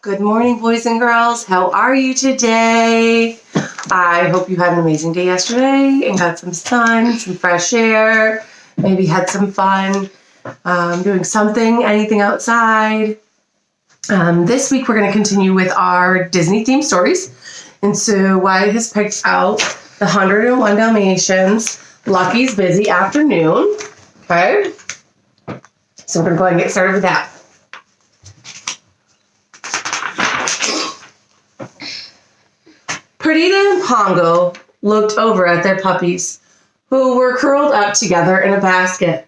Good morning, boys and girls. How are you today? I hope you had an amazing day yesterday and got some sun, some fresh air, maybe had some fun doing anything outside. This week we're going to continue with our Disney-themed stories. And so Wyatt has picked out the 101 Dalmatians, Lucky's Busy Afternoon. Okay? So we're going to go ahead and get started with that. Perdita and Pongo looked over at their puppies, who were curled up together in a basket.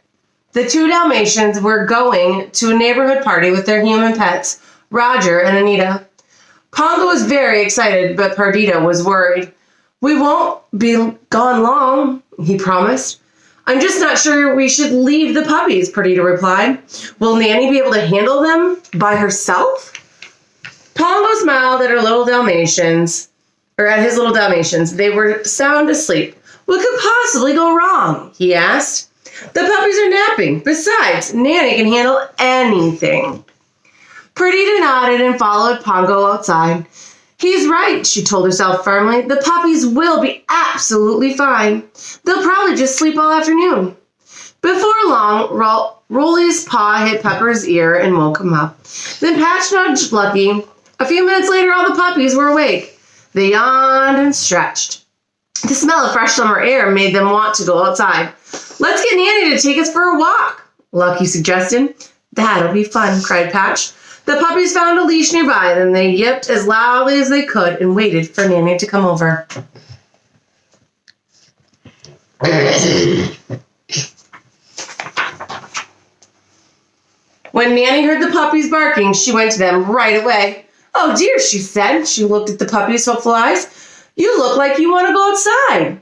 The two Dalmatians were going to a neighborhood party with their human pets, Roger and Anita. Pongo was very excited, but Perdita was worried. "We won't be gone long," he promised. "I'm just not sure we should leave the puppies," Perdita replied. "Will Nanny be able to handle them by herself?" Pongo smiled at his little Dalmatians. They were sound asleep. "What could possibly go wrong?" he asked. "The puppies are napping. Besides, Nanny can handle anything." Perdita nodded and followed Pongo outside. "He's right," she told herself firmly. "The puppies will be absolutely fine. They'll probably just sleep all afternoon." Before long, Rolly's paw hit Pepper's ear and woke him up. Then Patch nudged Lucky. A few minutes later, all the puppies were awake. They yawned and stretched. The smell of fresh summer air made them want to go outside. "Let's get Nanny to take us for a walk," Lucky suggested. "That'll be fun," cried Patch. The puppies found a leash nearby, then they yipped as loudly as they could and waited for Nanny to come over. When Nanny heard the puppies barking, she went to them right away. "Oh dear," she said. She looked at the puppies' hopeful eyes. "You look like you want to go outside."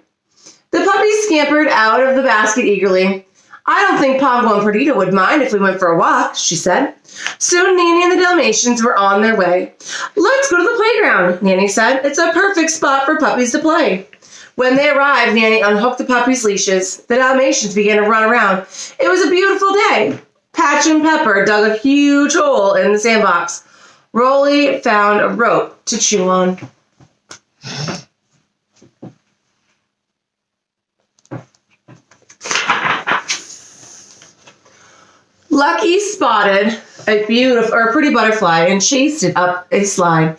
The puppies scampered out of the basket eagerly. "I don't think Pongo and Perdita would mind if we went for a walk," she said. Soon Nanny and the Dalmatians were on their way. "Let's go to the playground," Nanny said. "It's a perfect spot for puppies to play." When they arrived, Nanny unhooked the puppies' leashes. The Dalmatians began to run around. It was a beautiful day. Patch and Pepper dug a huge hole in the sandbox. Rolly found a rope to chew on. Lucky spotted a pretty butterfly and chased it up a slide.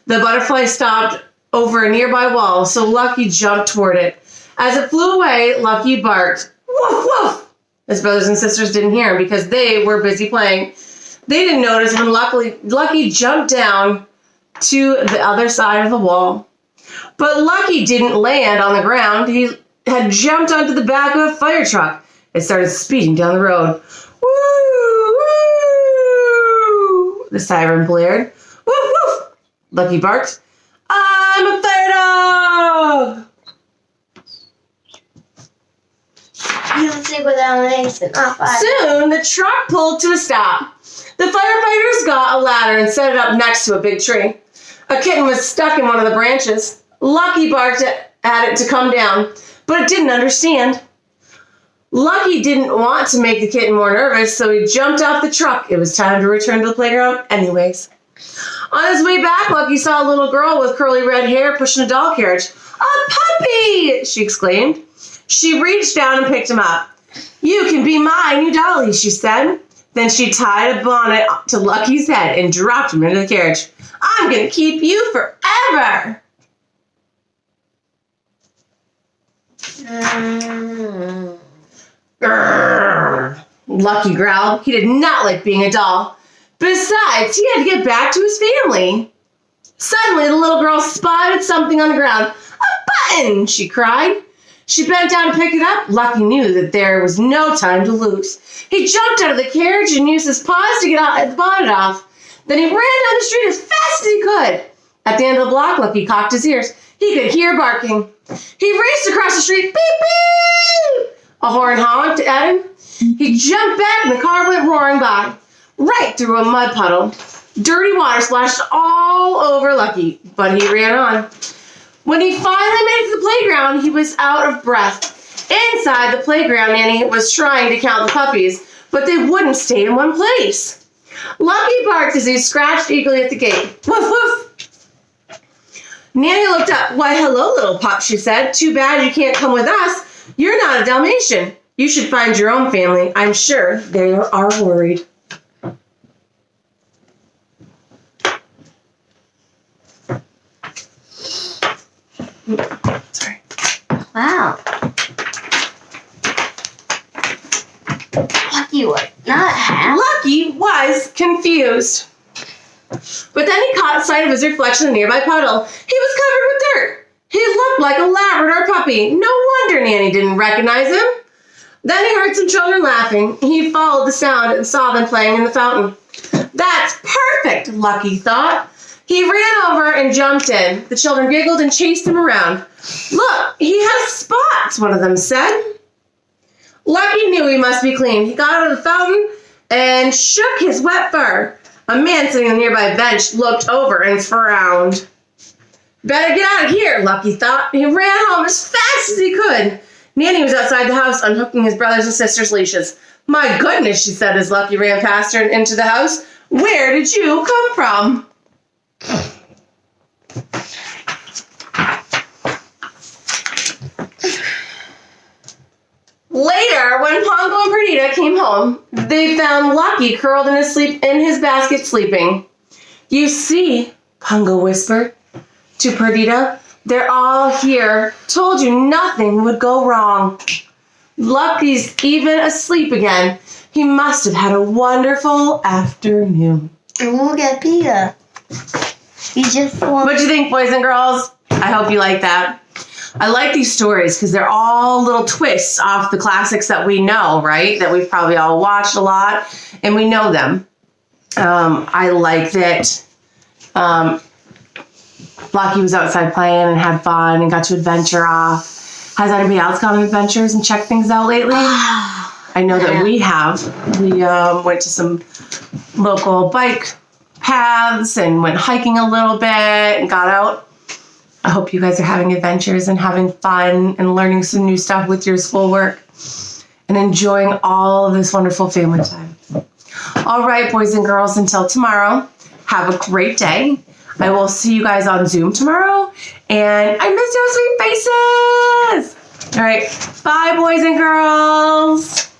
The butterfly stopped over a nearby wall, so Lucky jumped toward it. As it flew away, Lucky barked, "Woof, woof!" His brothers and sisters didn't hear him because they were busy playing. They didn't notice when Lucky jumped down to the other side of the wall. But Lucky didn't land on the ground. He had jumped onto the back of a fire truck. It started speeding down the road. "Woo! Woo!" The siren blared. "Woof, woof!" Lucky barked. "I'm a fire dog!" You don't sleep without legs and off. Soon, the truck pulled to a stop. The firefighters got a ladder and set it up next to a big tree. A kitten was stuck in one of the branches. Lucky barked at it to come down, but it didn't understand. Lucky didn't want to make the kitten more nervous, so he jumped off the truck. It was time to return to the playground anyways. On his way back, Lucky saw a little girl with curly red hair pushing a doll carriage. "A puppy!" she exclaimed. She reached down and picked him up. "You can be my new dolly," she said. Then she tied a bonnet to Lucky's head and dropped him into the carriage. "I'm going to keep you forever." Grrr. Lucky growled. He did not like being a doll. Besides, he had to get back to his family. Suddenly, the little girl spotted something on the ground. "A button!" she cried. She bent down to pick it up. Lucky knew that there was no time to lose. He jumped out of the carriage and used his paws to get the bonnet off. Then he ran down the street as fast as he could. At the end of the block, Lucky cocked his ears. He could hear barking. He raced across the street. Beep, beep! A horn honked at him. He jumped back and the car went roaring by, right through a mud puddle. Dirty water splashed all over Lucky, but he ran on. When he finally made it to the playground, he was out of breath. Inside the playground, Nanny was trying to count the puppies, but they wouldn't stay in one place. Lucky barked as he scratched eagerly at the gate. Woof, woof. Nanny looked up. Why, hello, little pup, she said. Too bad you can't come with us. You're not a Dalmatian. You should find your own family. I'm sure they are worried. Sorry. Wow. Lucky was not happy. Lucky was confused. But then he caught sight of his reflection in a nearby puddle. He was covered with dirt. He looked like a Labrador puppy. No wonder Nanny didn't recognize him. Then he heard some children laughing. He followed the sound and saw them playing in the fountain. That's perfect, Lucky thought. He ran over and jumped in. The children giggled and chased him around. Look, he has spots, one of them said. Lucky knew he must be clean. He got out of the fountain and shook his wet fur. A man sitting on a nearby bench looked over and frowned. Better get out of here, Lucky thought. He ran home as fast as he could. Nanny was outside the house unhooking his brothers and sisters' leashes. My goodness, she said as Lucky ran past her and into the house. Where did you come from? Later, when Pongo and Perdita came home, they found Lucky curled in his basket sleeping. You see, Pongo whispered to Perdita, they're all here. Told you nothing would go wrong. Lucky's even asleep again. He must have had a wonderful afternoon. And look at Peter. He just won. What'd you think, boys and girls? I hope you like that. I like these stories because they're all little twists off the classics that we know, right? That we've probably all watched a lot, and we know them. I like that Lucky was outside playing and had fun and got to adventure off. Has anybody else gone on adventures and checked things out lately? I know that we have. We went to some local bike paths and went hiking a little bit and got out. I hope you guys are having adventures and having fun and learning some new stuff with your schoolwork and enjoying all of this wonderful family time. All right, boys and girls, until tomorrow, have a great day. I will see you guys on Zoom tomorrow, and I miss your sweet faces. All right, bye, boys and girls.